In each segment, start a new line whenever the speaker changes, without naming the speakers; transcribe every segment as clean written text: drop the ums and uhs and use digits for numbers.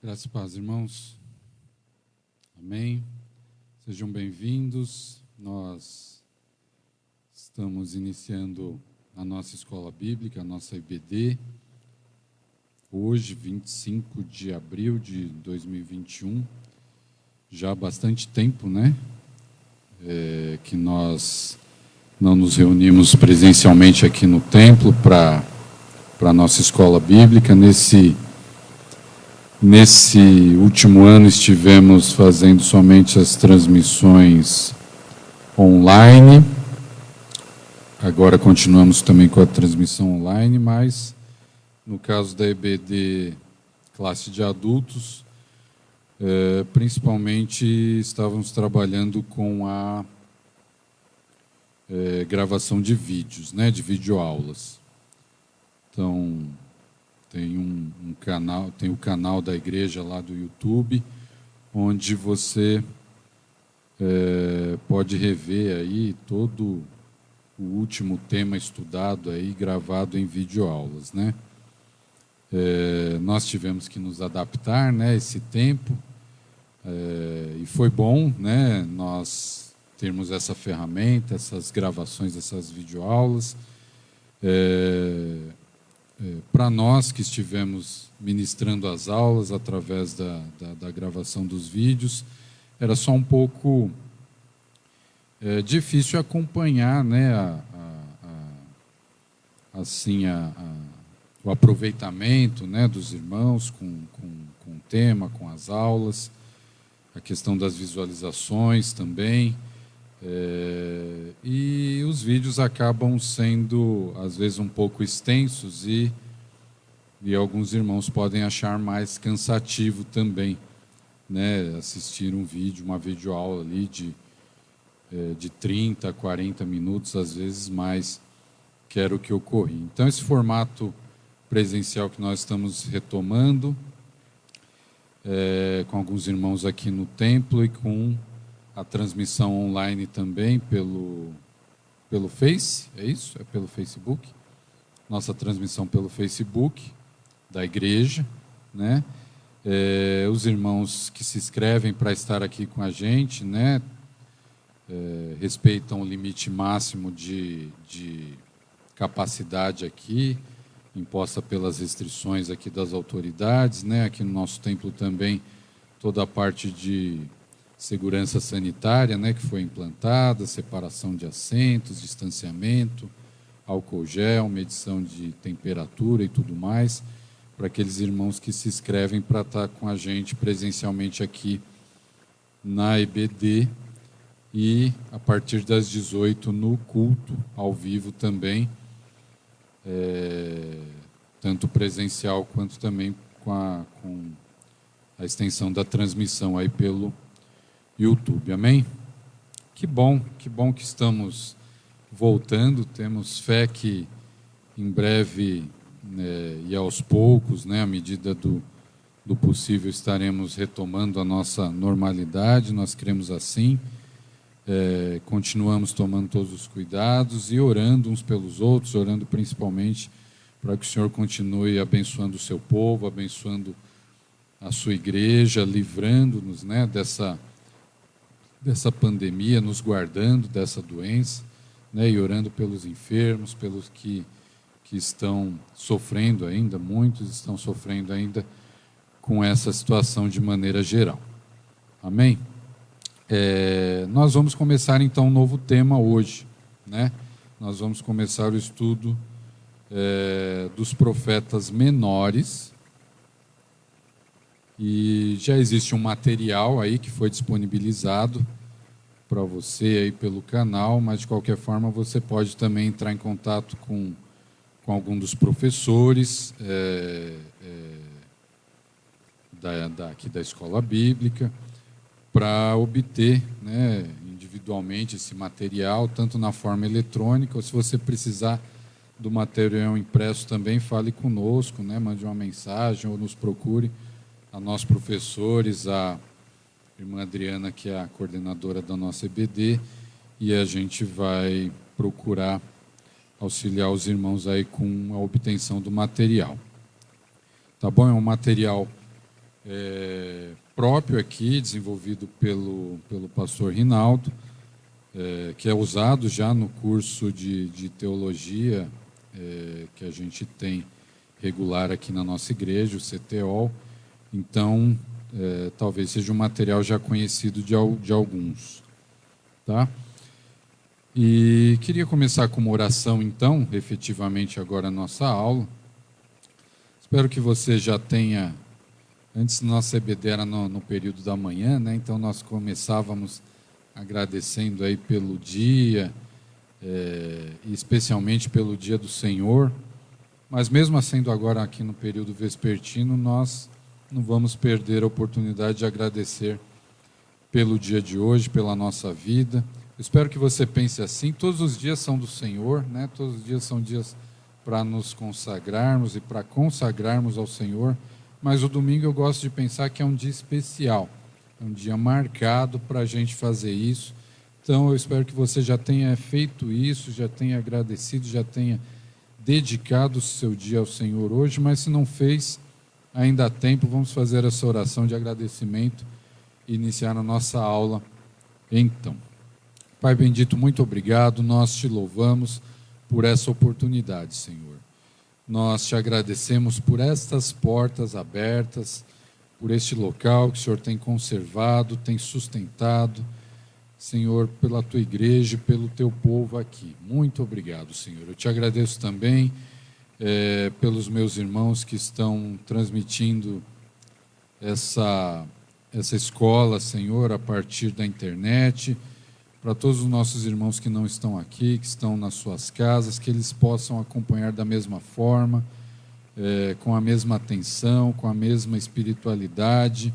Graças e paz, irmãos. Amém. Sejam bem-vindos. Nós estamos iniciando a nossa escola bíblica, a nossa IBD. Hoje, 25 de abril de 2021. Já há bastante tempo, né? Que nós não nos reunimos presencialmente aqui no templo para a nossa escola bíblica. Nesse último ano estivemos fazendo somente as transmissões online. Agora continuamos também com a transmissão online, mas no caso da EBD classe de adultos, principalmente estávamos trabalhando com a gravação de vídeos, né, de videoaulas. Então, tem o canal da igreja lá do YouTube, onde você pode rever aí todo o último tema estudado aí, gravado em videoaulas, né? Nós tivemos que nos adaptar, né, esse tempo, e foi bom, né, nós termos essa ferramenta, essas gravações, essas videoaulas. Para nós que estivemos ministrando as aulas através da gravação dos vídeos, era só um pouco difícil acompanhar, né, o aproveitamento, né, dos irmãos com o tema, com as aulas, a questão das visualizações também. E os vídeos acabam sendo, às vezes, um pouco extensos e alguns irmãos podem achar mais cansativo também, né, assistir um vídeo, uma videoaula ali de 30 a 40 minutos, às vezes mais, que era o que ocorria. Então, esse formato presencial que nós estamos retomando, com alguns irmãos aqui no templo e com a transmissão online também pelo Face, é isso? É pelo Facebook? Nossa transmissão pelo Facebook da igreja, né? Os irmãos que se inscrevem para estar aqui com a gente, né? Respeitam o limite máximo de capacidade aqui, imposta pelas restrições aqui das autoridades, né? Aqui no nosso templo também toda a parte de segurança sanitária, né, que foi implantada, separação de assentos, distanciamento, álcool gel, medição de temperatura e tudo mais, para aqueles irmãos que se inscrevem para estar com a gente presencialmente aqui na EBD e a partir das 18 no culto, ao vivo também, tanto presencial quanto também com a extensão da transmissão aí pelo YouTube, amém? Que bom que estamos voltando, temos fé que em breve, e aos poucos, né, à medida do possível, estaremos retomando a nossa normalidade, nós cremos assim, continuamos tomando todos os cuidados e orando uns pelos outros, orando principalmente para que o Senhor continue abençoando o seu povo, abençoando a sua igreja, livrando-nos, né, dessa pandemia, nos guardando dessa doença, né, e orando pelos enfermos, pelos que estão sofrendo ainda, muitos estão sofrendo ainda com essa situação de maneira geral. Amém? Nós vamos começar então um novo tema hoje, né? Nós vamos começar o estudo dos profetas menores. E já existe um material aí que foi disponibilizado para você aí pelo canal, mas de qualquer forma você pode também entrar em contato com algum dos professores aqui da escola bíblica para obter, né, individualmente esse material, tanto na forma eletrônica, ou se você precisar do material impresso também, fale conosco, né, mande uma mensagem ou nos procure a nós professores, a irmã Adriana, que é a coordenadora da nossa EBD, e a gente vai procurar auxiliar os irmãos aí com a obtenção do material. Tá bom? É um material próprio aqui, desenvolvido pelo pastor Rinaldo, que é usado já no curso de teologia que a gente tem regular aqui na nossa igreja, o CTO. Então, talvez seja um material já conhecido de alguns. Tá? E queria começar com uma oração, então, efetivamente agora a nossa aula. Espero que você já tenha... Antes, nossa EBD era no período da manhã, né? Então nós começávamos agradecendo aí pelo dia, e especialmente pelo dia do Senhor. Mas mesmo sendo agora aqui no período vespertino, nós não vamos perder a oportunidade de agradecer pelo dia de hoje, pela nossa vida. Eu espero que você pense assim, todos os dias são do Senhor, né? Todos os dias são dias para nos consagrarmos e para consagrarmos ao Senhor, mas o domingo eu gosto de pensar que é um dia especial, é um dia marcado para a gente fazer isso. Então eu espero que você já tenha feito isso, já tenha agradecido, já tenha dedicado o seu dia ao Senhor hoje, mas se não fez, ainda há tempo, vamos fazer essa oração de agradecimento e iniciar a nossa aula então. Pai bendito, muito obrigado, nós te louvamos por essa oportunidade, Senhor. Nós te agradecemos por estas portas abertas, por este local que o Senhor tem conservado, tem sustentado, Senhor, pela tua igreja e pelo teu povo aqui. Muito obrigado, Senhor. Eu te agradeço também pelos meus irmãos que estão transmitindo essa escola, Senhor, a partir da internet, para todos os nossos irmãos que não estão aqui, que estão nas suas casas, que eles possam acompanhar da mesma forma, com a mesma atenção, com a mesma espiritualidade,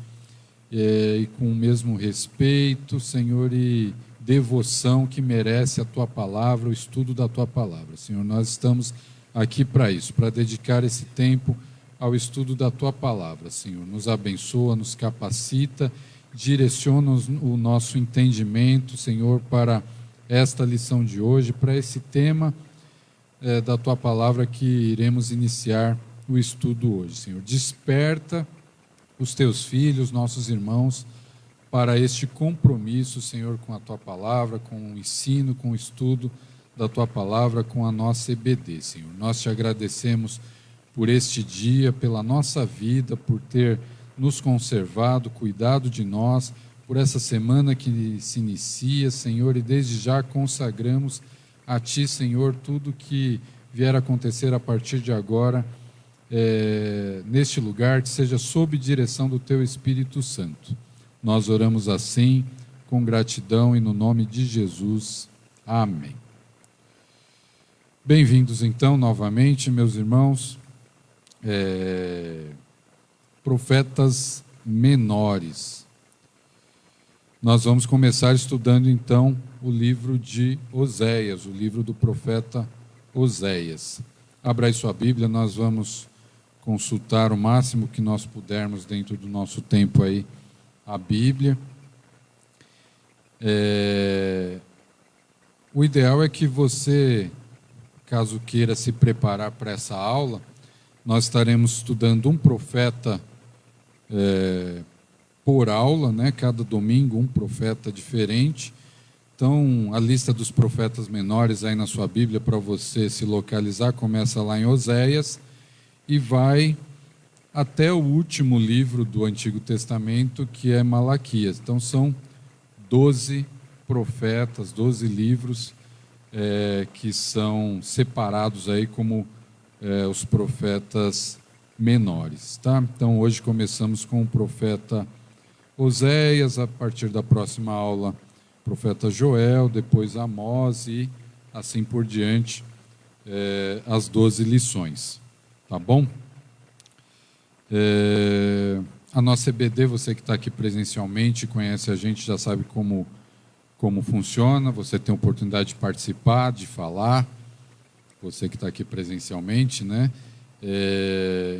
e com o mesmo respeito, Senhor, e devoção que merece a Tua palavra, o estudo da Tua palavra. Senhor, nós estamos aqui para isso, para dedicar esse tempo ao estudo da Tua palavra, Senhor. Nos abençoa, nos capacita, direciona o nosso entendimento, Senhor, para esta lição de hoje, para esse tema da Tua palavra que iremos iniciar o estudo hoje, Senhor. Desperta os Teus filhos, nossos irmãos, para este compromisso, Senhor, com a Tua palavra, com o ensino, com o estudo da Tua palavra, com a nossa EBD, Senhor. Nós te agradecemos por este dia, pela nossa vida, por ter nos conservado, cuidado de nós, por essa semana que se inicia, Senhor, e desde já consagramos a Ti, Senhor, tudo que vier a acontecer a partir de agora, neste lugar, que seja sob direção do Teu Espírito Santo. Nós oramos assim, com gratidão e no nome de Jesus. Amém. Bem-vindos então novamente, meus irmãos. Profetas menores. Nós vamos começar estudando então o livro de Oséias, o livro do profeta Oséias. Abra aí sua Bíblia, nós vamos consultar o máximo que nós pudermos dentro do nosso tempo aí a Bíblia. O ideal é que você, caso queira se preparar para essa aula, nós estaremos estudando um profeta por aula, né? Cada domingo um profeta diferente. Então, a lista dos profetas menores aí na sua Bíblia, para você se localizar, começa lá em Oséias e vai até o último livro do Antigo Testamento, que é Malaquias. Então, são 12 profetas, 12 livros que são separados aí como os profetas menores, tá? Então, hoje começamos com o profeta Oséias, a partir da próxima aula, profeta Joel, depois Amós e assim por diante, as 12 lições, tá bom? A nossa EBD, você que está aqui presencialmente, conhece a gente, já sabe como funciona, você tem a oportunidade de participar, de falar, você que está aqui presencialmente, né?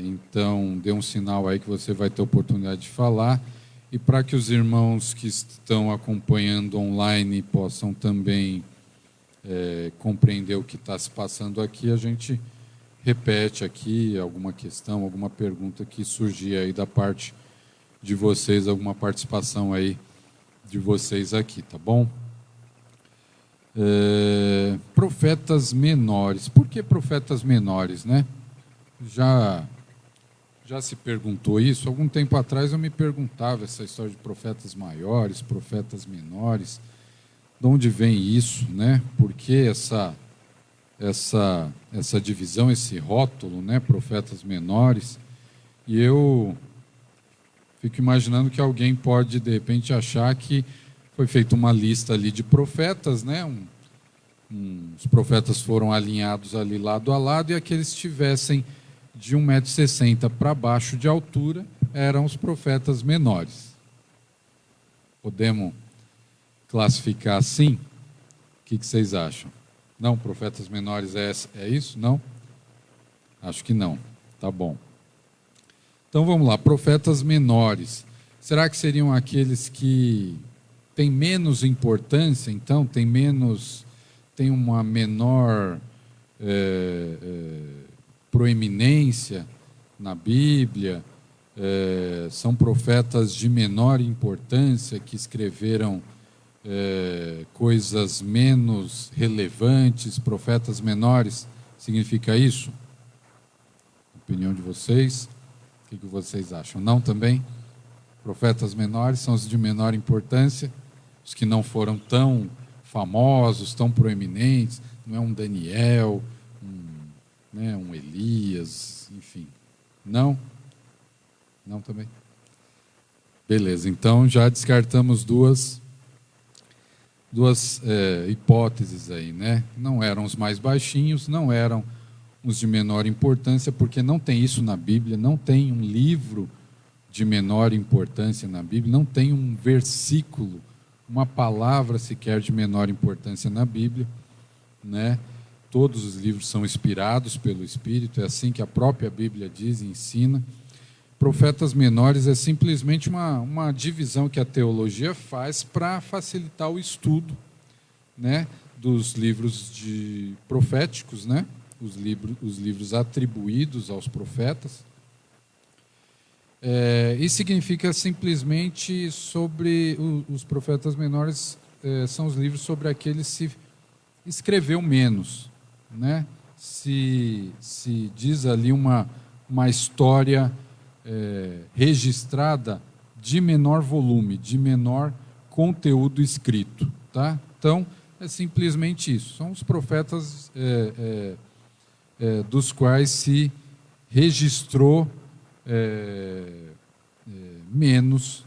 Então, dê um sinal aí que você vai ter a oportunidade de falar. E para que os irmãos que estão acompanhando online possam também compreender o que está se passando aqui, a gente repete aqui alguma questão, alguma pergunta que surgir aí da parte de vocês, alguma participação aí de vocês aqui, tá bom? Profetas menores. Por que profetas menores, né? Já se perguntou isso? Algum tempo atrás eu me perguntava essa história de profetas maiores, profetas menores. De onde vem isso, né? Por que essa divisão, esse rótulo, né? Profetas menores. E eu fico imaginando que alguém pode, de repente, achar que foi feita uma lista ali de profetas, né? Os profetas foram alinhados ali lado a lado, e aqueles que tivessem de 1,60 m para baixo de altura eram os profetas menores. Podemos classificar assim? O que vocês acham? Não, profetas menores é isso? Não? Acho que não. Tá bom. Então vamos lá, profetas menores. Será que seriam aqueles que têm menos importância, então? Tem uma menor proeminência na Bíblia? São profetas de menor importância que escreveram coisas menos relevantes, profetas menores? Significa isso? Opinião de vocês? O que vocês acham? Não também? Profetas menores são os de menor importância, os que não foram tão famosos, tão proeminentes, não é um Daniel, um Elias, enfim. Não? Não também? Beleza, então já descartamos duas hipóteses aí, né? Não eram os mais baixinhos, não eram os de menor importância, porque não tem isso na Bíblia, não tem um livro de menor importância na Bíblia, não tem um versículo, uma palavra sequer de menor importância na Bíblia, né? Todos os livros são inspirados pelo Espírito, é assim que a própria Bíblia diz e ensina. Profetas menores é simplesmente uma divisão que a teologia faz para facilitar o estudo, né, dos livros proféticos, né, os livros atribuídos aos profetas. E significa simplesmente sobre os profetas menores, são os livros sobre aqueles que se escreveu menos, né? Se diz ali uma história registrada de menor volume, de menor conteúdo escrito, tá? Então, é simplesmente isso. São os profetas dos quais se registrou menos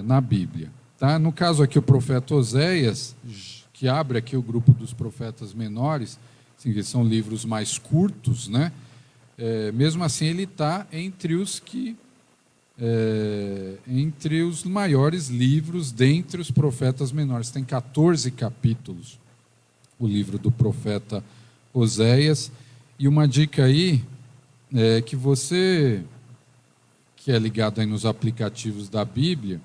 na Bíblia, tá? No caso aqui, o profeta Oséias, que abre aqui o grupo dos profetas menores, assim, que são livros mais curtos, né? Mesmo assim, ele está entre os maiores livros dentre os profetas menores. Tem 14 capítulos o livro do profeta Oséias. E uma dica aí que você que é ligado aí nos aplicativos da Bíblia,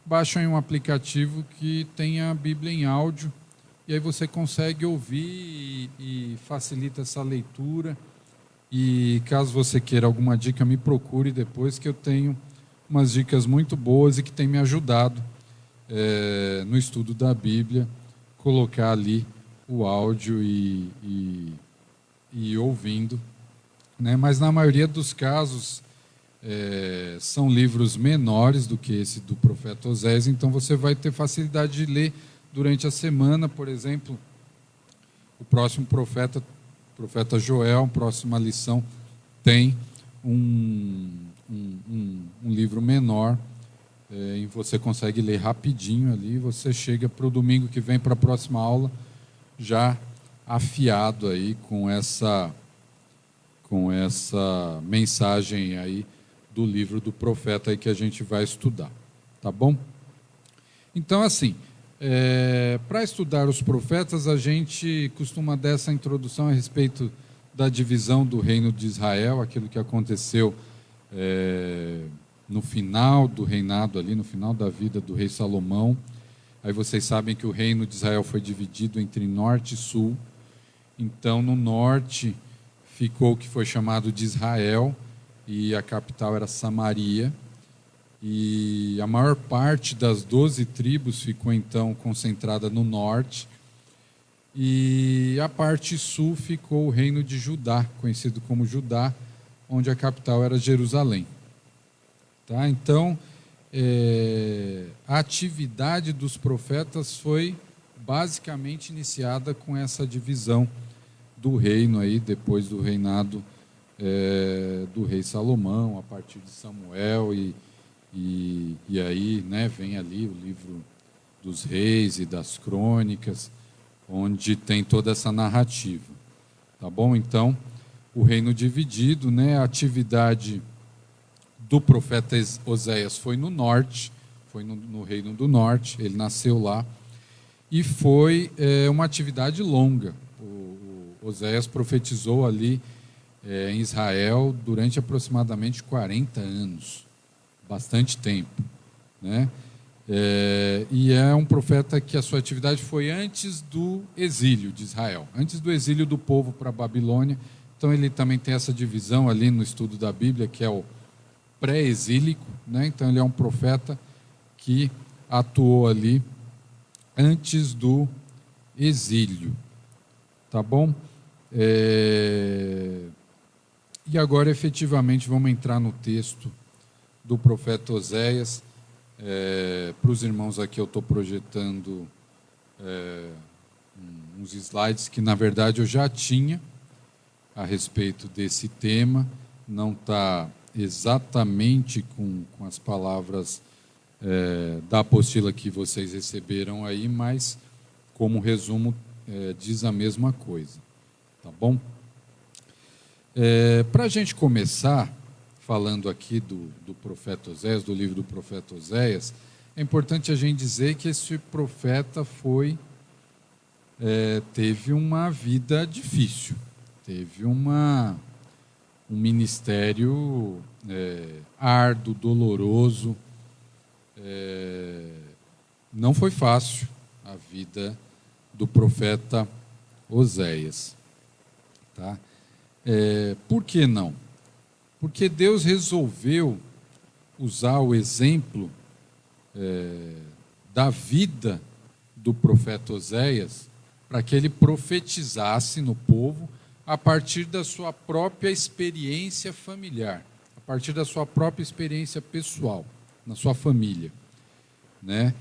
baixa aí um aplicativo que tenha a Bíblia em áudio, e aí você consegue ouvir e facilita essa leitura. E caso você queira alguma dica, me procure depois, que eu tenho umas dicas muito boas e que tem me ajudado no estudo da Bíblia, colocar ali o áudio e ouvindo, né? Mas na maioria dos casos são livros menores do que esse do profeta Oséias, então você vai ter facilidade de ler durante a semana. Por exemplo, o próximo profeta Joel, próxima lição, tem um livro menor, e você consegue ler rapidinho ali, você chega para o domingo que vem, para a próxima aula, já afiado aí com essa mensagem aí do livro do profeta aí que a gente vai estudar, tá bom? Então, assim, para estudar os profetas, a gente costuma dar essa introdução a respeito da divisão do reino de Israel, aquilo que aconteceu no final do reinado ali, no final da vida do rei Salomão. Aí vocês sabem que o reino de Israel foi dividido entre norte e sul. Então, no norte ficou o que foi chamado de Israel, e a capital era Samaria. e a maior parte das 12 tribos ficou então concentrada no norte, e a parte sul ficou o reino de Judá, conhecido como Judá, onde a capital era Jerusalém. Tá? Então, a atividade dos profetas foi basicamente iniciada com essa divisão do reino aí, depois do reinado do rei Salomão, a partir de Samuel, e aí, né, vem ali o livro dos reis e das crônicas, onde tem toda essa narrativa. Tá bom? Então, o reino dividido, né, a atividade do profeta Oséias foi no norte, foi no reino do norte, ele nasceu lá, e foi uma atividade longa. O Oséias profetizou ali em Israel durante aproximadamente 40 anos, bastante tempo, né? E é um profeta que a sua atividade foi antes do exílio de Israel, antes do exílio do povo para a Babilônia. Então ele também tem essa divisão ali no estudo da Bíblia, que é o pré-exílico, né? Então ele é um profeta que atuou ali antes do exílio, tá bom? E agora efetivamente vamos entrar no texto do profeta Oséias. Para os irmãos aqui eu estou projetando uns slides que na verdade eu já tinha a respeito desse tema, não está exatamente com as palavras da apostila que vocês receberam aí, mas como resumo diz a mesma coisa, tá bom? Para a gente começar falando aqui do profeta Oséias, do livro do profeta Oséias, é importante a gente dizer que esse profeta teve uma vida difícil, teve um ministério árduo, doloroso. Não foi fácil a vida do profeta Oséias. Tá? Por que não? Porque Deus resolveu usar o exemplo da vida do profeta Oséias para que ele profetizasse no povo a partir da sua própria experiência familiar, a partir da sua própria experiência pessoal, na sua família, né?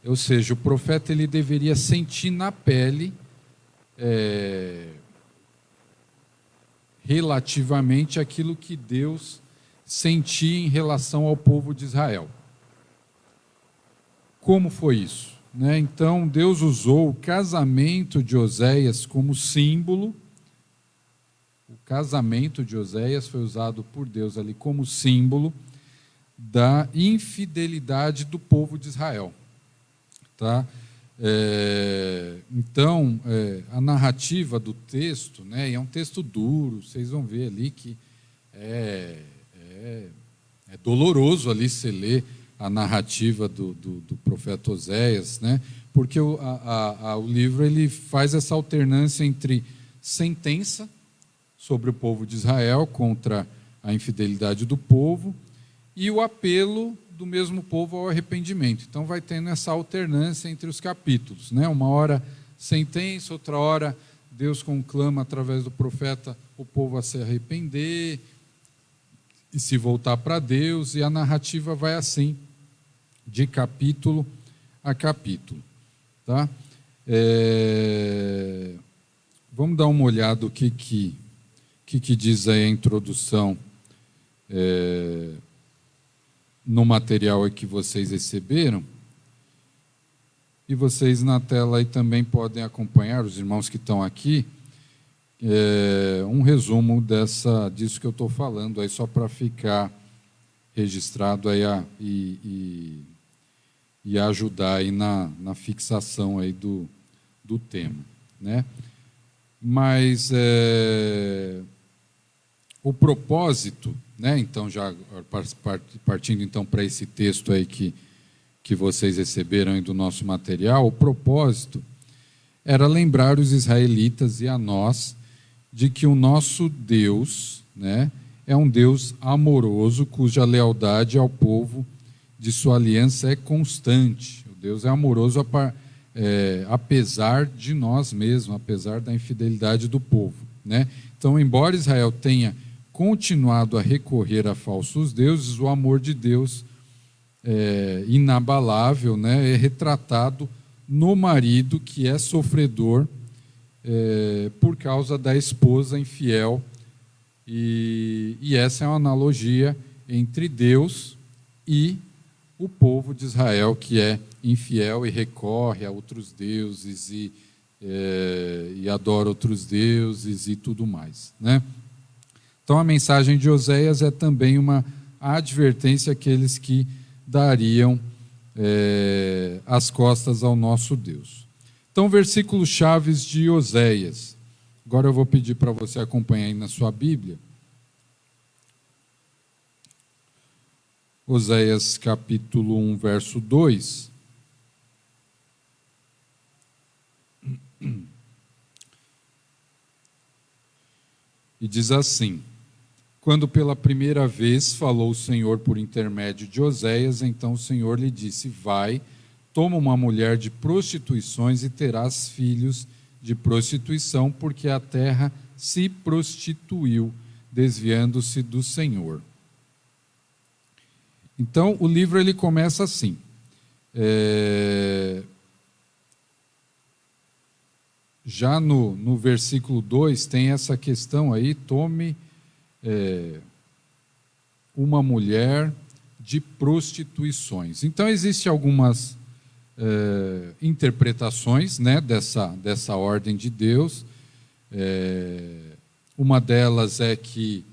Ou seja, o profeta ele deveria sentir na pele relativamente aquilo que Deus sentia em relação ao povo de Israel. Como foi isso? Né? Então, Deus usou o casamento de Oséias como símbolo. O casamento de Oséias foi usado por Deus ali como símbolo da infidelidade do povo de Israel. Tá? Então, a narrativa do texto, né, é um texto duro, vocês vão ver ali que é doloroso ali se ler a narrativa do profeta Oséias, né, porque o livro ele faz essa alternância entre sentença sobre o povo de Israel contra a infidelidade do povo e o apelo do mesmo povo ao arrependimento. Então vai tendo essa alternância entre os capítulos, né? Uma hora sentença, outra hora Deus conclama através do profeta o povo a se arrepender e se voltar para Deus, e a narrativa vai assim, de capítulo a capítulo. Tá? Vamos dar uma olhada o que diz aí a introdução no material aí que vocês receberam, e vocês na tela aí também podem acompanhar, os irmãos que estão aqui, um resumo disso que eu estou falando, aí só para ficar registrado aí e ajudar aí na fixação aí do tema, né? Mas o propósito, né? Então, já partindo então para esse texto aí que vocês receberam aí do nosso material, o propósito era lembrar os israelitas e a nós de que o nosso Deus, né, é um Deus amoroso, cuja lealdade ao povo de sua aliança é constante. O Deus é amoroso apesar de nós mesmos, apesar da infidelidade do povo, né? Então, embora Israel tenha continuado a recorrer a falsos deuses, o amor de Deus inabalável, né, é retratado no marido que é sofredor por causa da esposa infiel. E essa é uma analogia entre Deus e o povo de Israel, que é infiel e recorre a outros deuses e adora outros deuses e tudo mais, né? Então a mensagem de Oséias é também uma advertência àqueles que dariam as costas ao nosso Deus. Então, versículos chaves de Oséias. Agora eu vou pedir para você acompanhar aí na sua Bíblia. Oséias capítulo 1, verso 2. E diz assim: quando pela primeira vez falou o Senhor por intermédio de Oséias, então o Senhor lhe disse: vai, toma uma mulher de prostituições e terás filhos de prostituição, porque a terra se prostituiu, desviando-se do Senhor. Então, o livro ele começa assim. Já no versículo 2 tem essa questão aí: tome uma mulher de prostituições. Então, existem algumas interpretações, né, dessa ordem de Deus. Uma delas é que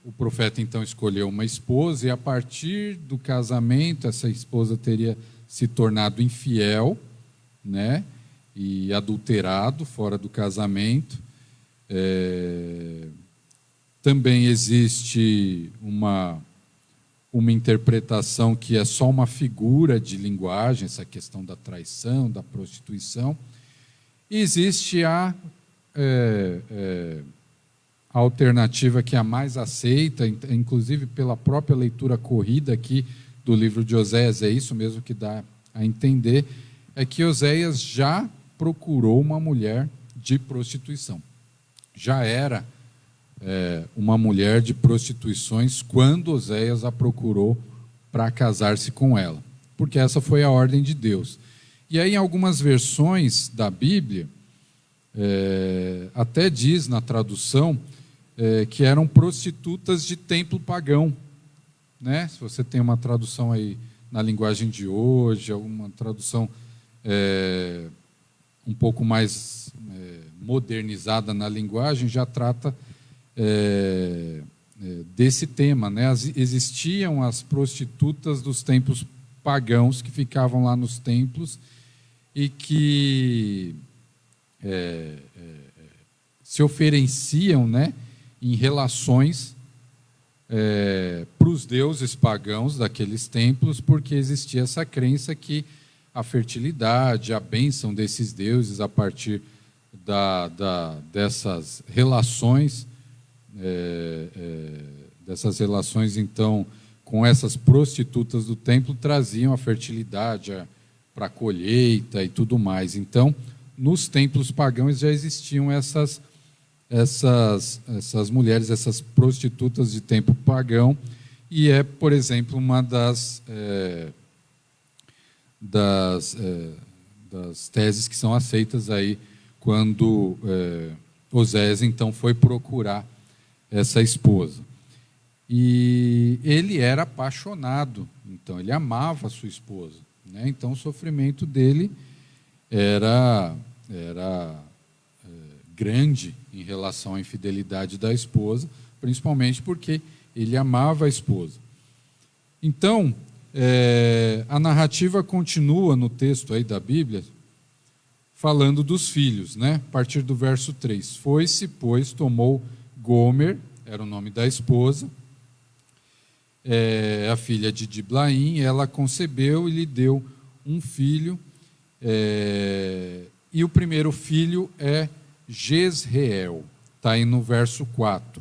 o profeta então escolheu uma esposa, e a partir do casamento essa esposa teria se tornado infiel, né, e adulterado fora do casamento. Também existe uma interpretação que é só uma figura de linguagem, essa questão da traição, da prostituição. E existe a alternativa que é a mais aceita, inclusive pela própria leitura corrida aqui do livro de Oséias, é isso mesmo que dá a entender, é que Oséias já procurou uma mulher de prostituição. Já era uma mulher de prostituições quando Oséias a procurou para casar-se com ela, porque essa foi a ordem de Deus. E aí, em algumas versões da Bíblia, até diz na tradução que eram prostitutas de templo pagão, né? Se você tem uma tradução aí na linguagem de hoje, alguma tradução um pouco mais modernizada na linguagem, já trata desse tema, né? Existiam as prostitutas dos templos pagãos que ficavam lá nos templos e que se ofereciam, né, em relações para os deuses pagãos daqueles templos, porque existia essa crença que a fertilidade, a bênção desses deuses a partir dessas relações, então, com essas prostitutas do templo, traziam a fertilidade para a colheita e tudo mais. Então, nos templos pagãos já existiam essas mulheres, essas prostitutas de templo pagão, e por exemplo, uma das teses que são aceitas aí quando Oséias então foi procurar essa esposa. E ele era apaixonado, então ele amava a sua esposa, né? Então o sofrimento dele era grande em relação à infidelidade da esposa, principalmente porque ele amava a esposa. Então, a narrativa continua no texto aí da Bíblia, falando dos filhos, né? A partir do verso 3. Foi-se, pois, tomou Gomer, era o nome da esposa, a filha de Diblaim, ela concebeu e lhe deu um filho, e o primeiro filho é Jezreel, está aí no verso 4.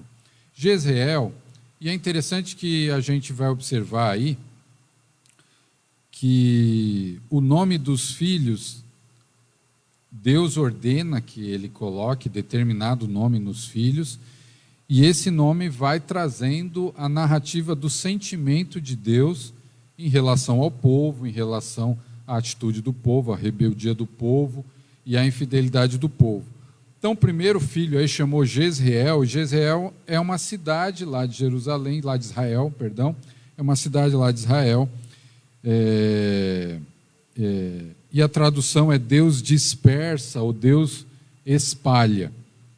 Jezreel, e é interessante que a gente vai observar aí, que o nome dos filhos, Deus ordena que ele coloque determinado nome nos filhos, e esse nome vai trazendo a narrativa do sentimento de Deus em relação ao povo, em relação à atitude do povo, à rebeldia do povo e à infidelidade do povo. Então, o primeiro filho aí chamou Jezreel. Jezreel é uma cidade lá de Jerusalém, lá de Israel, perdão, é uma cidade lá de Israel. E a tradução é Deus dispersa ou Deus espalha.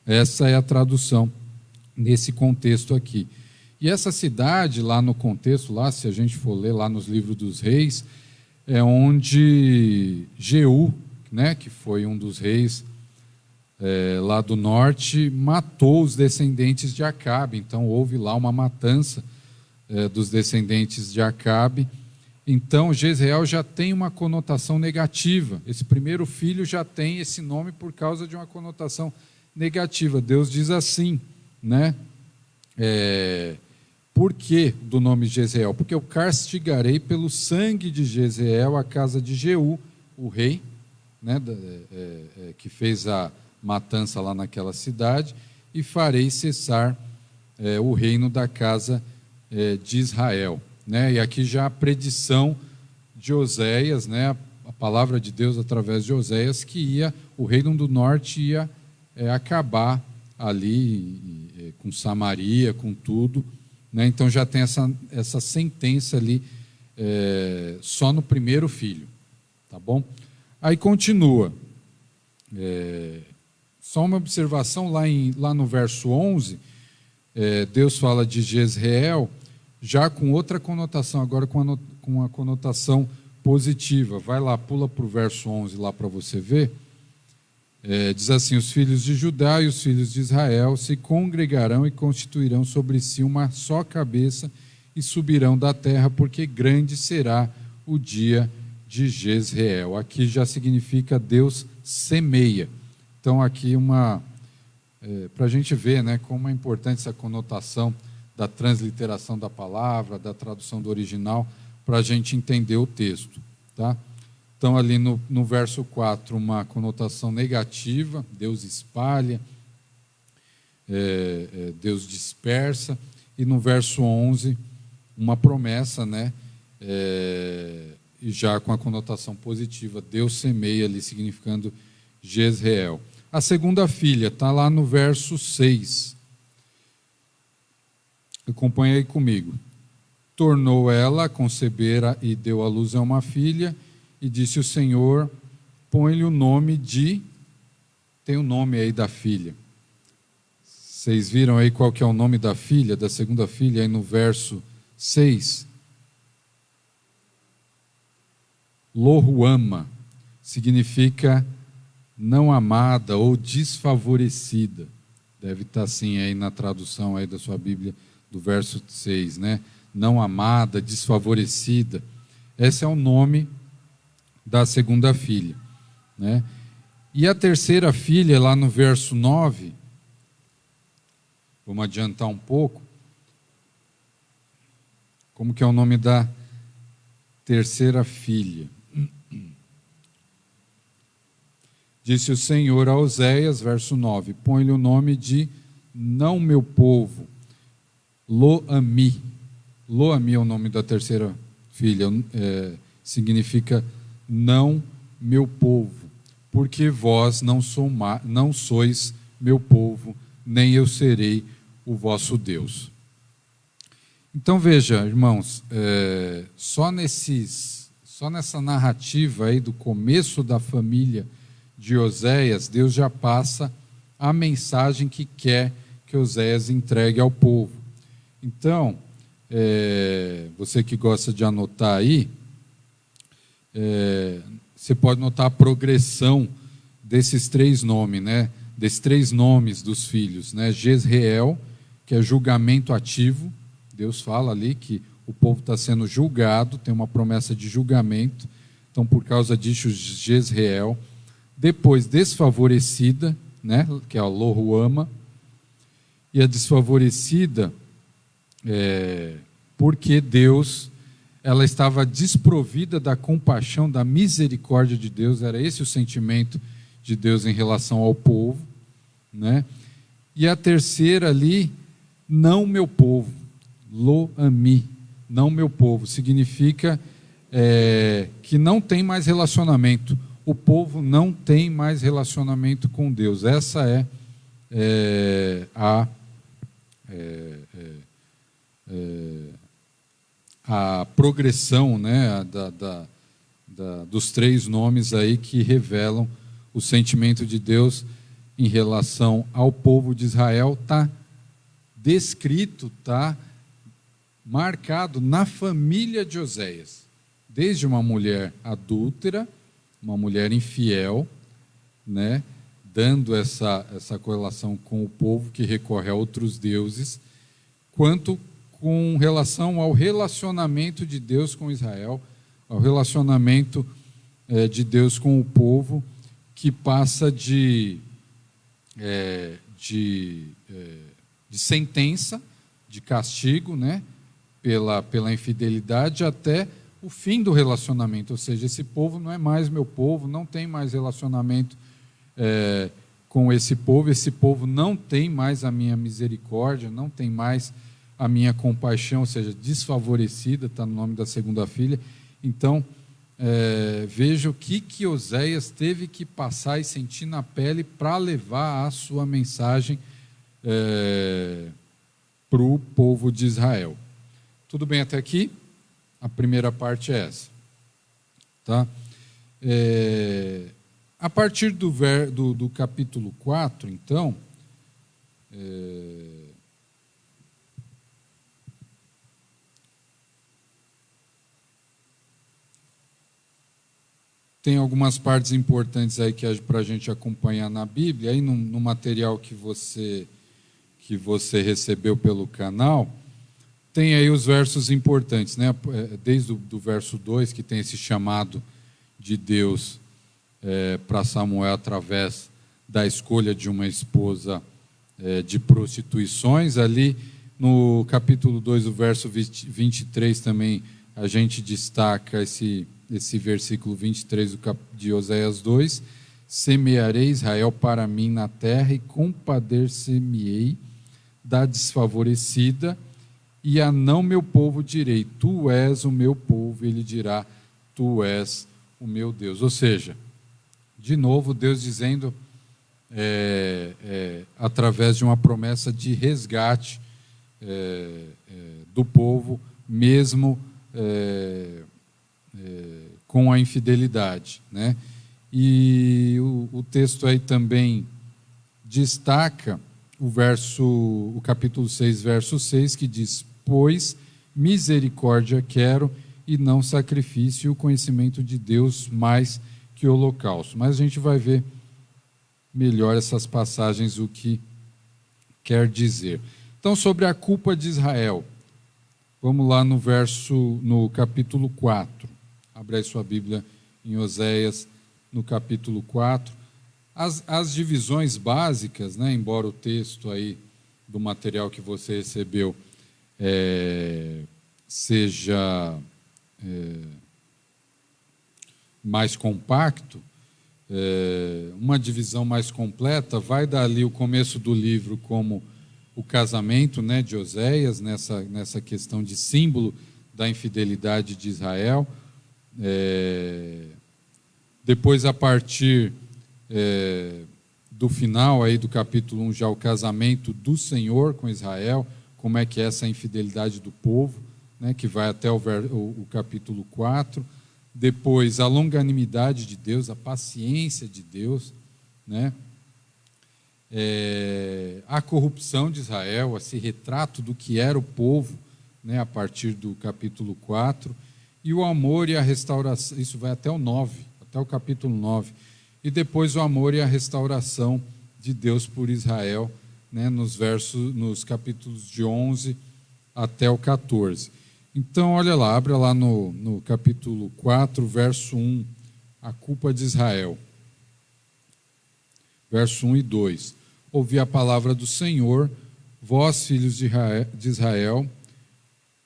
Essa é a tradução nesse contexto aqui. E essa cidade, lá no contexto, lá, se a gente for ler lá nos livros dos reis, é onde Jeú, né, que foi um dos reis lá do norte, matou os descendentes de Acabe. Então houve lá uma matança dos descendentes de Acabe. Então Jezreel já tem uma conotação negativa. Esse primeiro filho já tem esse nome por causa de uma conotação negativa. Deus diz assim, né? Por que do nome Jezreel? Porque eu castigarei pelo sangue de Jezreel a casa de Jeú, o rei, né, que fez a matança lá naquela cidade, e farei cessar o reino da casa de Israel. Né? E aqui já a predição de Oséias, né? A palavra de Deus através de Oséias, que o reino do norte ia acabar ali com Samaria, com tudo. Né? Então já tem essa sentença ali só no primeiro filho. Tá bom? Aí continua. Só uma observação, lá no verso 11, Deus fala de Jezreel, já com outra conotação, agora com uma conotação positiva. Vai lá, pula para o verso 11 lá para você ver. Diz assim: os filhos de Judá e os filhos de Israel se congregarão e constituirão sobre si uma só cabeça e subirão da terra, porque grande será o dia de Jezreel. Aqui já significa Deus semeia. Então aqui para a gente ver, né, como é importante essa conotação da transliteração da palavra, da tradução do original, para a gente entender o texto. Tá? Então ali no verso 4, uma conotação negativa, Deus espalha, Deus dispersa, e no verso 11, uma promessa, né, e já com a conotação positiva, Deus semeia ali, significando Jezreel. A segunda filha está lá no verso 6. Acompanha aí comigo. Tornou ela a conceber e deu à luz a uma filha, e disse o Senhor: põe-lhe o nome de... Tem o nome aí da filha. Vocês viram aí qual que é o nome da filha, da segunda filha, aí no verso 6? Lohuama, significa não amada ou desfavorecida. Deve estar assim aí na tradução aí da sua Bíblia, do verso 6, né? Não amada, desfavorecida. Esse é o nome da segunda filha, né? E a terceira filha, lá no verso 9, vamos adiantar um pouco. Como que é o nome da terceira filha? Disse o Senhor a Oséias, verso 9, põe-lhe o nome de não meu povo, Lo-ami. Lo-ami é o nome da terceira filha, significa não meu povo, porque vós não sois meu povo, nem eu serei o vosso Deus. Então veja, irmãos, só nessa narrativa aí do começo da família de Oséias, Deus já passa a mensagem que quer que Oséias entregue ao povo. Então, você que gosta de anotar aí, você pode notar a progressão desses três nomes, né? Desses três nomes dos filhos, né? Jezreel, que é julgamento ativo. Deus fala ali que o povo está sendo julgado, tem uma promessa de julgamento. Então, por causa disso, Jezreel. Depois, desfavorecida, né? Que é a Lohuama. E a desfavorecida, porque Deus ela estava desprovida da compaixão, da misericórdia de Deus. Era esse o sentimento de Deus em relação ao povo, né? E a terceira ali, não meu povo, lo ami, não meu povo, significa que não tem mais relacionamento. O povo não tem mais relacionamento com Deus. Essa é a progressão, né, dos três nomes aí que revelam o sentimento de Deus em relação ao povo de Israel. Está descrito, está marcado na família de Oséias, desde uma mulher adúltera, uma mulher infiel, né, dando essa correlação com o povo que recorre a outros deuses, quanto com relação ao relacionamento de Deus com Israel, ao relacionamento de Deus com o povo, que passa de sentença, de castigo, né, pela infidelidade, até o fim do relacionamento. Ou seja, esse povo não é mais meu povo, não tem mais relacionamento com esse povo não tem mais a minha misericórdia, não tem mais a minha compaixão, ou seja, desfavorecida, está no nome da segunda filha. Então, veja o que Oséias teve que passar e sentir na pele para levar a sua mensagem para o povo de Israel. Tudo bem até aqui? A primeira parte é essa. Tá? A partir do capítulo 4, então, tem algumas partes importantes aí para a gente acompanhar na Bíblia. Aí no material que você recebeu pelo canal, tem aí os versos importantes, né? Desde o verso 2, que tem esse chamado de Deus para Samuel através da escolha de uma esposa de prostituições. Ali no capítulo 2, o verso 23 também, a gente destaca esse versículo 23 de Oséias 2, semearei Israel para mim na terra e compadecer-me-ei da desfavorecida, e a não meu povo direi, tu és o meu povo, e ele dirá, tu és o meu Deus. Ou seja, de novo, Deus dizendo, através de uma promessa de resgate do povo, mesmo com a infidelidade, né? E o texto aí também destaca o capítulo 6, verso 6, que diz, pois misericórdia quero e não sacrifício, e o conhecimento de Deus mais que holocausto. Mas a gente vai ver melhor essas passagens, o que quer dizer. Então, sobre a culpa de Israel, vamos lá no capítulo 4. Abra aí sua Bíblia em Oséias, no capítulo 4. As divisões básicas, né, embora o texto aí do material que você recebeu seja mais compacto, uma divisão mais completa vai dar ali o começo do livro como o casamento, né, de Oséias, nessa questão de símbolo da infidelidade de Israel. Depois, a partir do final aí do capítulo 1, já o casamento do Senhor com Israel, como é que é essa infidelidade do povo, né, que vai até o capítulo 4. Depois, a longanimidade de Deus, a paciência de Deus, né, a corrupção de Israel, esse retrato do que era o povo, né, a partir do capítulo 4, e o amor e a restauração, isso vai até o 9, até o capítulo 9, e depois o amor e a restauração de Deus por Israel, né, nos capítulos de 11 até o 14. Então, olha lá, abra lá no capítulo 4, verso 1, a culpa de Israel. Verso 1 e 2. Ouvi a palavra do Senhor, vós, filhos de Israel,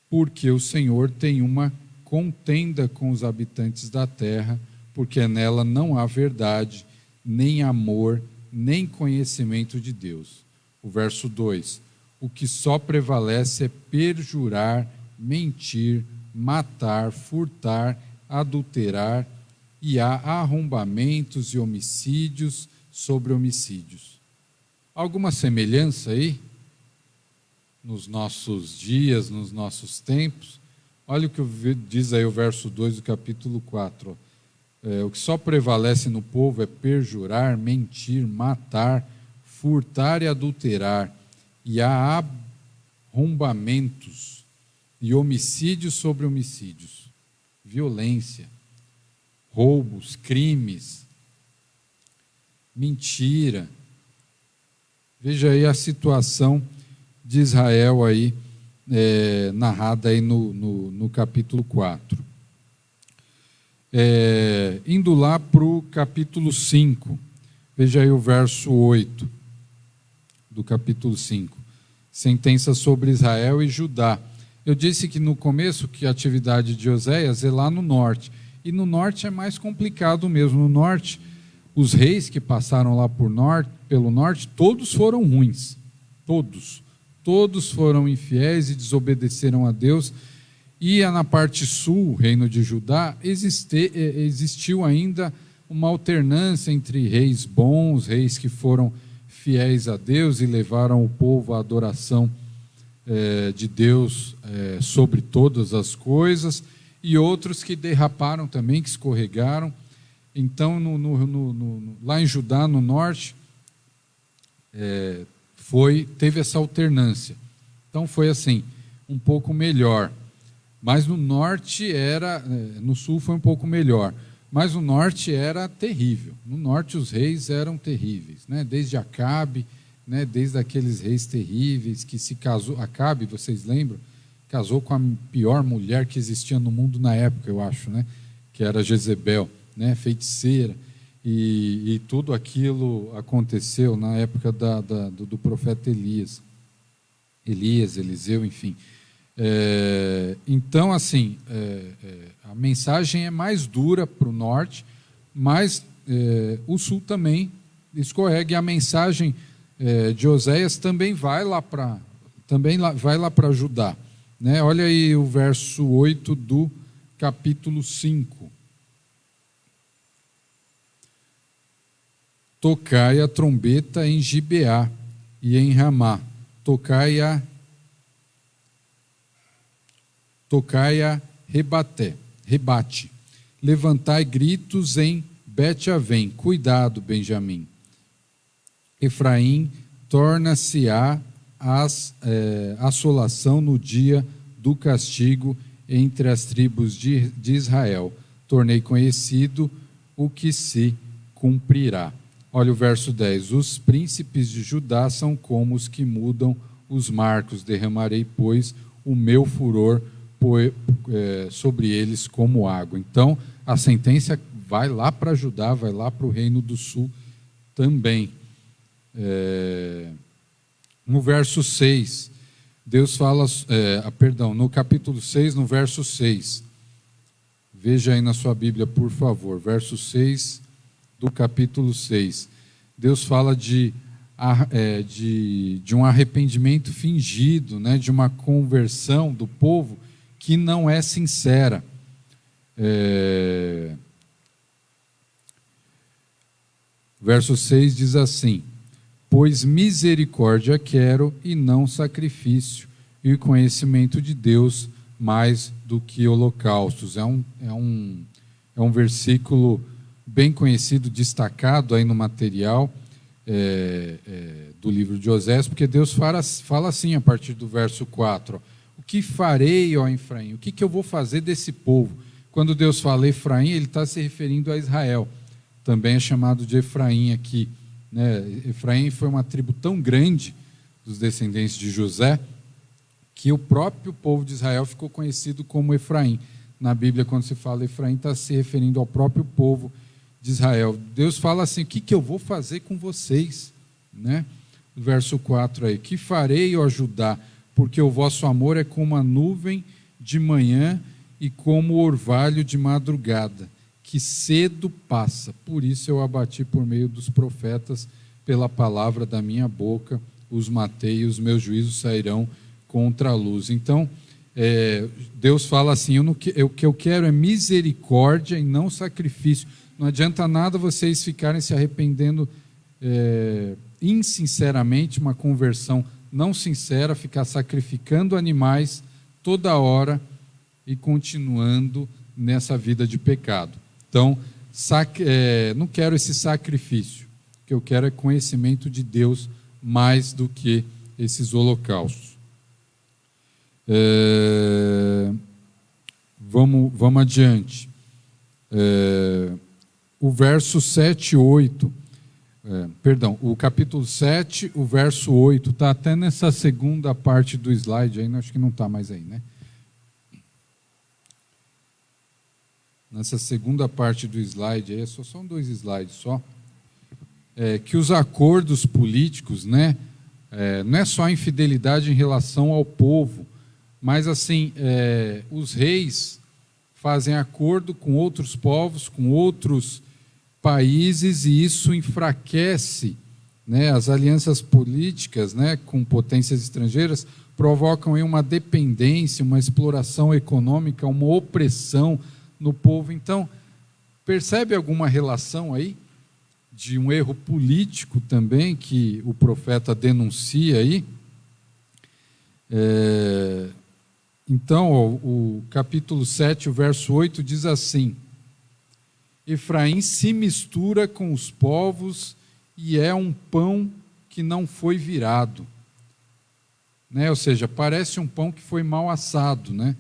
porque o Senhor tem uma contenda com os habitantes da terra, porque nela não há verdade, nem amor, nem conhecimento de Deus. O verso 2: o que só prevalece é perjurar, mentir, matar, furtar, adulterar, e há arrombamentos e homicídios sobre homicídios. Alguma semelhança aí? Nos nossos dias, nos nossos tempos? Olha o que diz aí o verso 2 do capítulo 4. O que só prevalece no povo é perjurar, mentir, matar, furtar e adulterar, e há arrombamentos e homicídios sobre homicídios, violência, roubos, crimes, mentira. Veja aí a situação de Israel aí, narrada aí no capítulo 4. Indo lá para o capítulo 5, veja aí o verso 8 do capítulo 5. Sentença sobre Israel e Judá. Eu disse que no começo que a atividade de Oséias é lá no norte, e no norte é mais complicado mesmo. No norte, os reis que passaram lá pelo norte, todos foram ruins, todos foram infiéis e desobedeceram a Deus. E na parte sul, o reino de Judá, existiu ainda uma alternância entre reis bons, reis que foram fiéis a Deus e levaram o povo à adoração de Deus sobre todas as coisas, e outros que derraparam também, que escorregaram. Então, lá em Judá, no norte, teve essa alternância. Então foi assim, um pouco melhor. Mas no norte no sul foi um pouco melhor. Mas no norte era terrível. No norte os reis eram terríveis, né? Desde Acabe, né? Desde aqueles reis terríveis que se casou. Acabe, vocês lembram? Casou com a pior mulher que existia no mundo na época, eu acho, né? Que era Jezebel, né? Feiticeira. E tudo aquilo aconteceu na época do profeta Elias, Eliseu, enfim. Então, assim, a mensagem é mais dura para o norte, mas o sul também escorrega, e a mensagem de Oséias também vai lá para Judá, né? Olha aí o verso 8 do capítulo 5. Tocai a trombeta em Gibeá e em Ramá, tocai a rebate, levantai gritos em Bet-Avém, cuidado, Benjamim. Efraim, torna-se-á assolação no dia do castigo entre as tribos de Israel. Tornei conhecido o que se cumprirá. Olha o verso 10. Os príncipes de Judá são como os que mudam os marcos. Derramarei, pois, o meu furor sobre eles como água. Então, a sentença vai lá para Judá, vai lá para o reino do sul também. No verso 6, Deus fala, no capítulo 6, no verso 6. Veja aí na sua Bíblia, por favor, verso 6 do capítulo 6. Deus fala de um arrependimento fingido, né, de uma conversão do povo que não é sincera. Verso 6 diz assim: pois misericórdia quero e não sacrifício, e o conhecimento de Deus mais do que holocaustos. É um versículo bem conhecido, destacado aí no material do livro de Oséias, porque Deus fala assim a partir do verso 4, o que farei, ó Efraim? O que eu vou fazer desse povo? Quando Deus fala Efraim, ele está se referindo a Israel, também é chamado de Efraim aqui, né? Efraim foi uma tribo tão grande dos descendentes de José, que o próprio povo de Israel ficou conhecido como Efraim. Na Bíblia, quando se fala Efraim, está se referindo ao próprio povo de Israel. Deus fala assim, o que eu vou fazer com vocês? Né? Verso 4 aí, que farei, ó Judá, porque o vosso amor é como a nuvem de manhã e como orvalho de madrugada, que cedo passa. Por isso eu abati por meio dos profetas, pela palavra da minha boca, os matei, e os meus juízos sairão contra a luz. Então, Deus fala assim, o que eu quero é misericórdia e não sacrifício. Não adianta nada vocês ficarem se arrependendo insinceramente, uma conversão não sincera, ficar sacrificando animais toda hora e continuando nessa vida de pecado. Então, não quero esse sacrifício. O que eu quero é conhecimento de Deus mais do que esses holocaustos. Vamos adiante. O verso 7 e 8, o capítulo 7, o verso 8, está até nessa segunda parte do slide, aí, acho que não está mais aí, né? Nessa segunda parte do slide, aí, são 2 slides só, que os acordos políticos, né, não é só a infidelidade em relação ao povo, mas assim, os reis fazem acordo com outros povos, com outros países, e isso enfraquece, né, as alianças políticas, né, com potências estrangeiras, provocam aí uma dependência, uma exploração econômica, uma opressão no povo. Então, percebe alguma relação aí de um erro político também que o profeta denuncia aí? Então, o capítulo 7, o verso 8 diz assim: Efraim se mistura com os povos e é um pão que não foi virado. Né? Ou seja, parece um pão que foi mal assado, né?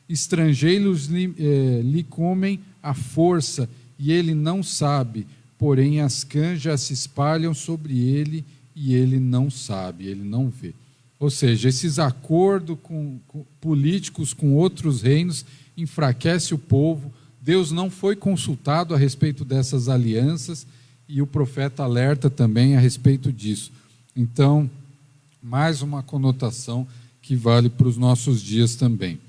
Estrangeiros lhe comem à força, e ele não sabe, porém as cãs já se espalham sobre ele, e ele não sabe, ele não vê. Ou seja, esses acordos políticos com outros reinos enfraquecem o povo. Deus não foi consultado a respeito dessas alianças, e o profeta alerta também a respeito disso. Então, mais uma conotação que vale para os nossos dias também.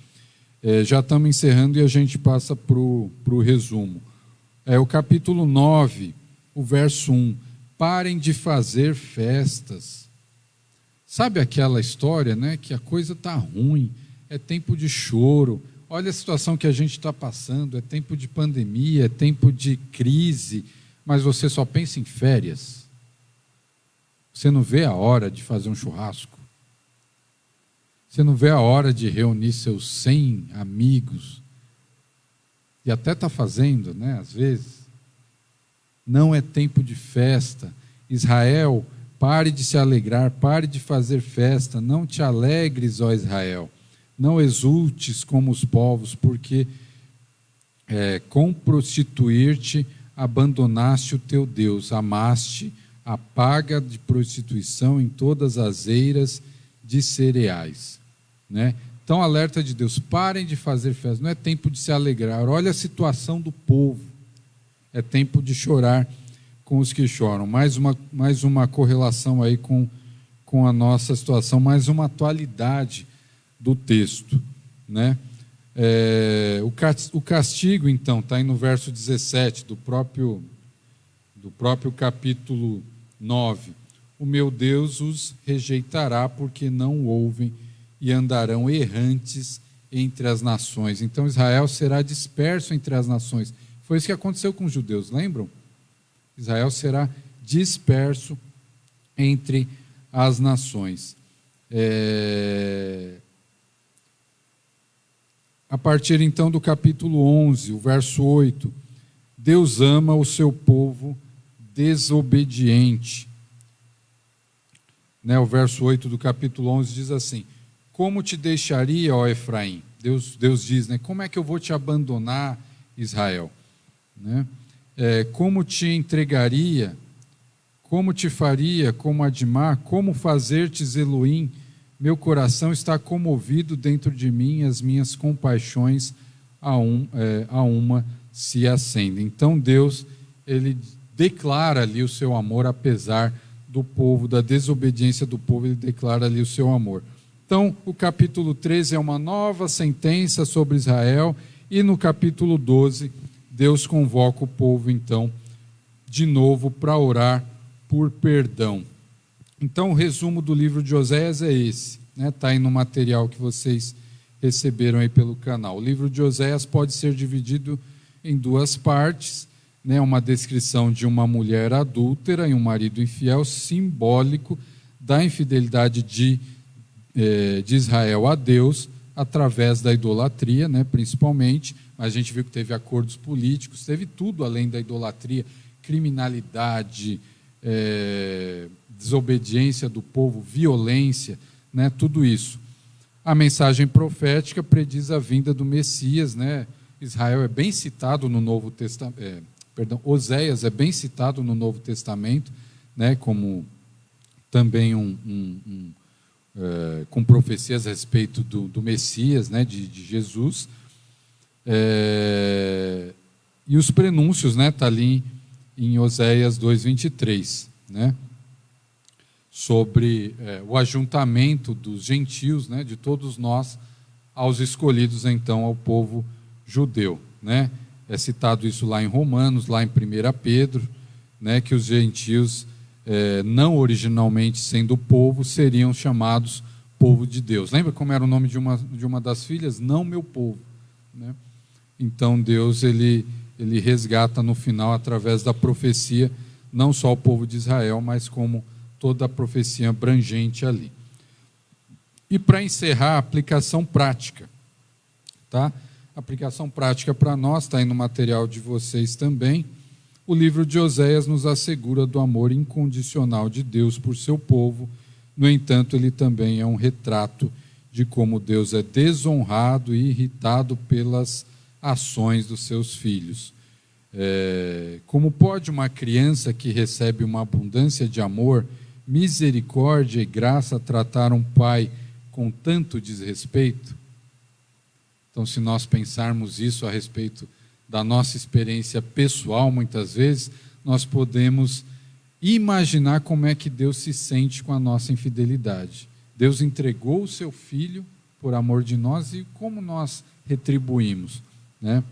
Já estamos encerrando e a gente passa para o resumo. O capítulo 9, o verso 1. Parem de fazer festas. Sabe aquela história, né, que a coisa está ruim, é tempo de choro, olha a situação que a gente está passando, é tempo de pandemia, é tempo de crise, mas você só pensa em férias. Você não vê a hora de fazer um churrasco. Você não vê a hora de reunir seus 100 amigos. E até está fazendo, né, às vezes. Não é tempo de festa. Israel, pare de se alegrar, pare de fazer festa. Não te alegres, ó Israel. Não exultes como os povos, porque com prostituir-te abandonaste o teu Deus, amaste a paga de prostituição em todas as eiras de cereais. Né? Então, alerta de Deus, parem de fazer festa, não é tempo de se alegrar, olha a situação do povo, é tempo de chorar com os que choram. Mais uma correlação aí com a nossa situação, mais uma atualidade do texto. Né? O castigo, então, está aí no verso 17 do próprio capítulo 9. O meu Deus os rejeitará porque não ouvem e andarão errantes entre as nações. Então Israel será disperso entre as nações. Foi isso que aconteceu com os judeus, lembram? Israel será disperso entre as nações. A partir então do capítulo 11, o verso 8, Deus ama o seu povo desobediente. Né, o verso 8 do capítulo 11 diz assim: como te deixaria, ó Efraim? Deus diz, né, como é que eu vou te abandonar, Israel? Né? Como te entregaria? Como te faria, como Admar? Como fazer-te Elohim? Meu coração está comovido dentro de mim, as minhas compaixões a uma se acendem. Então Deus, ele declara ali o seu amor, apesar do povo, da desobediência do povo, ele declara ali o seu amor. Então, o capítulo 13 é uma nova sentença sobre Israel, E no capítulo 12, Deus convoca o povo, então, de novo para orar por perdão. Então, o resumo do livro de Oséias é esse, né? Está aí no material que vocês receberam aí pelo canal. O livro de Oséias pode ser dividido em duas partes, né? Uma descrição de uma mulher adúltera e um marido infiel, simbólico da infidelidade de Israel a Deus, através da idolatria, né, principalmente. A gente viu que teve acordos políticos, teve tudo além da idolatria, criminalidade, desobediência do povo, violência, né, tudo isso. A mensagem profética prediz a vinda do Messias, né? Israel é bem citado no Novo Testamento, Oséias é bem citado no Novo Testamento, né, como também com profecias a respeito do Messias, né, de Jesus. E os prenúncios, né, tá ali em Oséias 2:23, né, sobre o ajuntamento dos gentios, né, de todos nós, aos escolhidos, então, ao povo judeu, né? É citado isso lá em Romanos, lá em 1 Pedro, né, que os gentios, não originalmente sendo povo, seriam chamados povo de Deus. Lembra como era o nome de uma das filhas? Não meu povo, né? Então Deus ele resgata no final, através da profecia, não só o povo de Israel, mas como toda a profecia abrangente ali. E para encerrar, a aplicação prática, tá? A aplicação prática para nós está aí no material de vocês também. O livro de Oséias nos assegura do amor incondicional de Deus por seu povo. No entanto, ele também é um retrato de como Deus é desonrado e irritado pelas ações dos seus filhos. Como pode uma criança que recebe uma abundância de amor, misericórdia e graça tratar um pai com tanto desrespeito? Então, se nós pensarmos isso a respeito da nossa experiência pessoal, muitas vezes, nós podemos imaginar como é que Deus se sente com a nossa infidelidade. Deus entregou o seu Filho por amor de nós, e como nós retribuímos, né?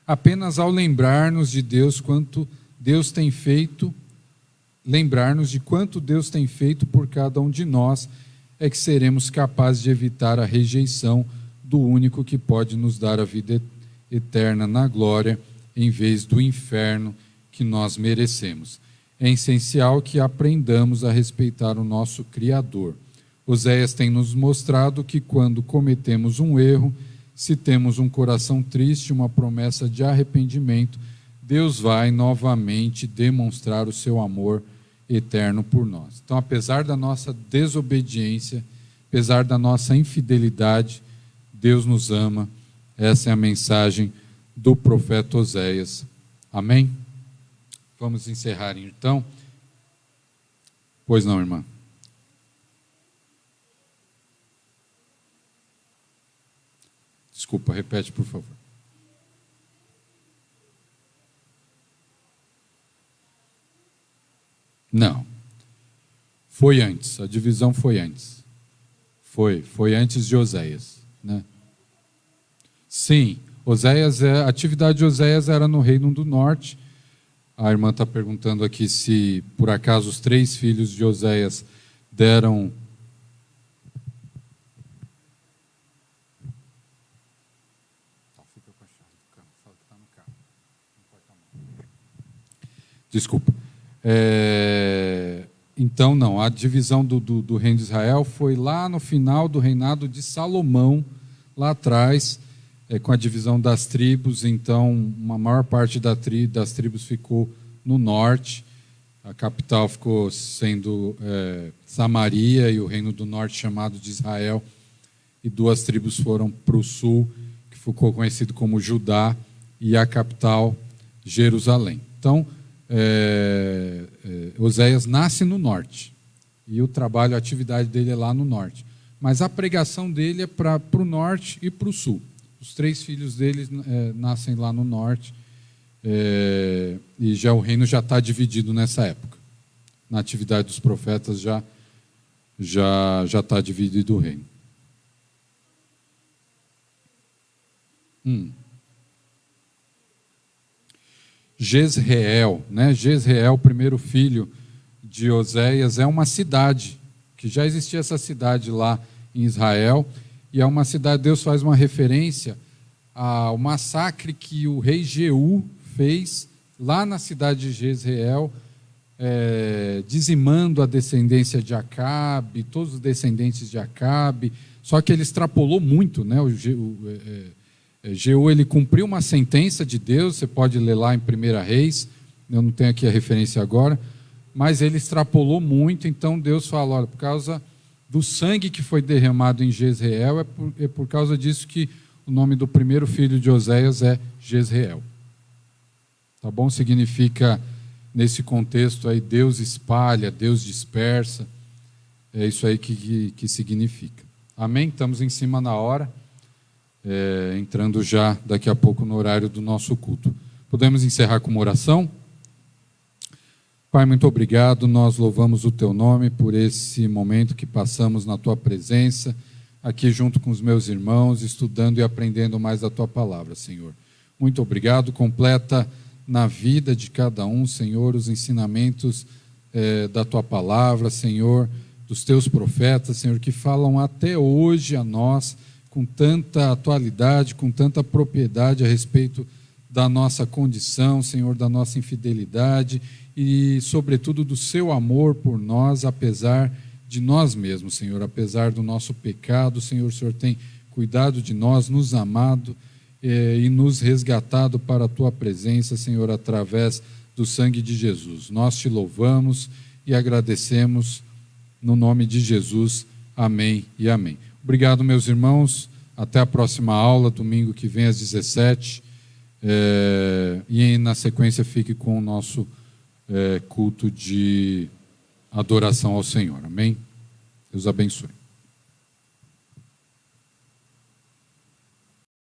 Apenas ao lembrarmos de Deus, quanto Deus tem feito, lembrarmos de quanto Deus tem feito por cada um de nós, é que seremos capazes de evitar a rejeição do único que pode nos dar a vida eterna na glória, em vez do inferno que nós merecemos. É essencial que aprendamos a respeitar o nosso Criador. Oséias tem nos mostrado que quando cometemos um erro, se temos um coração triste, uma promessa de arrependimento, Deus vai novamente demonstrar o seu amor eterno por nós. Então, apesar da nossa desobediência, apesar da nossa infidelidade, Deus nos ama. Essa é a mensagem do profeta Oséias. Amém? Vamos encerrar então. Pois não, irmã? Desculpa, repete, por favor. Não. Foi antes, a divisão foi antes. Foi antes de Oséias, né? Sim, a atividade de Oséias era no Reino do Norte. A irmã está perguntando aqui se, por acaso, os 3 filhos de Oséias deram... Desculpa. Então, não, a divisão do reino de Israel foi lá no final do reinado de Salomão, lá atrás, com a divisão das tribos. Então, uma maior parte das tribos ficou no norte, a capital ficou sendo Samaria, e o reino do norte chamado de Israel, e 2 tribos foram para o sul, que ficou conhecido como Judá, e a capital Jerusalém. Então, Oséias nasce no norte, e o trabalho, a atividade dele é lá no norte, mas a pregação dele é para o norte e para o sul. Os 3 filhos dele nascem lá no norte, e já o reino já está dividido nessa época. Na atividade dos profetas já está dividido o reino. Jezreel, né? Jezreel, primeiro filho de Oséias, é uma cidade, que já existia essa cidade lá em Israel, e é uma cidade, Deus faz uma referência ao massacre que o rei Jeú fez lá na cidade de Jezreel, dizimando a descendência de Acabe, todos os descendentes de Acabe, só que ele extrapolou muito, né? Jeú, ele cumpriu uma sentença de Deus, você pode ler lá em 1 Reis, eu não tenho aqui a referência agora, mas ele extrapolou muito, então Deus fala, olha, por causa do sangue que foi derramado em Jezreel, é por causa disso que o nome do primeiro filho de Oséias é Jezreel. Tá bom? Significa, nesse contexto aí, Deus espalha, Deus dispersa, é isso aí que significa. Amém? Estamos em cima na hora, entrando já daqui a pouco no horário do nosso culto. Podemos encerrar com uma oração? Pai, muito obrigado, nós louvamos o Teu nome por esse momento que passamos na Tua presença, aqui junto com os meus irmãos, estudando e aprendendo mais da Tua palavra, Senhor. Muito obrigado, completa na vida de cada um, Senhor, os ensinamentos da Tua palavra, Senhor, dos Teus profetas, Senhor, que falam até hoje a nós, com tanta atualidade, com tanta propriedade a respeito da nossa condição, Senhor, da nossa infidelidade e, sobretudo, do Seu amor por nós, apesar de nós mesmos, Senhor, apesar do nosso pecado, Senhor, o Senhor tem cuidado de nós, nos amado e nos resgatado para a Tua presença, Senhor, através do sangue de Jesus. Nós Te louvamos e agradecemos no nome de Jesus. Amém e amém. Obrigado, meus irmãos. Até a próxima aula, domingo que vem às 17h. E na sequência fique com o nosso culto de adoração ao Senhor. Amém? Deus abençoe.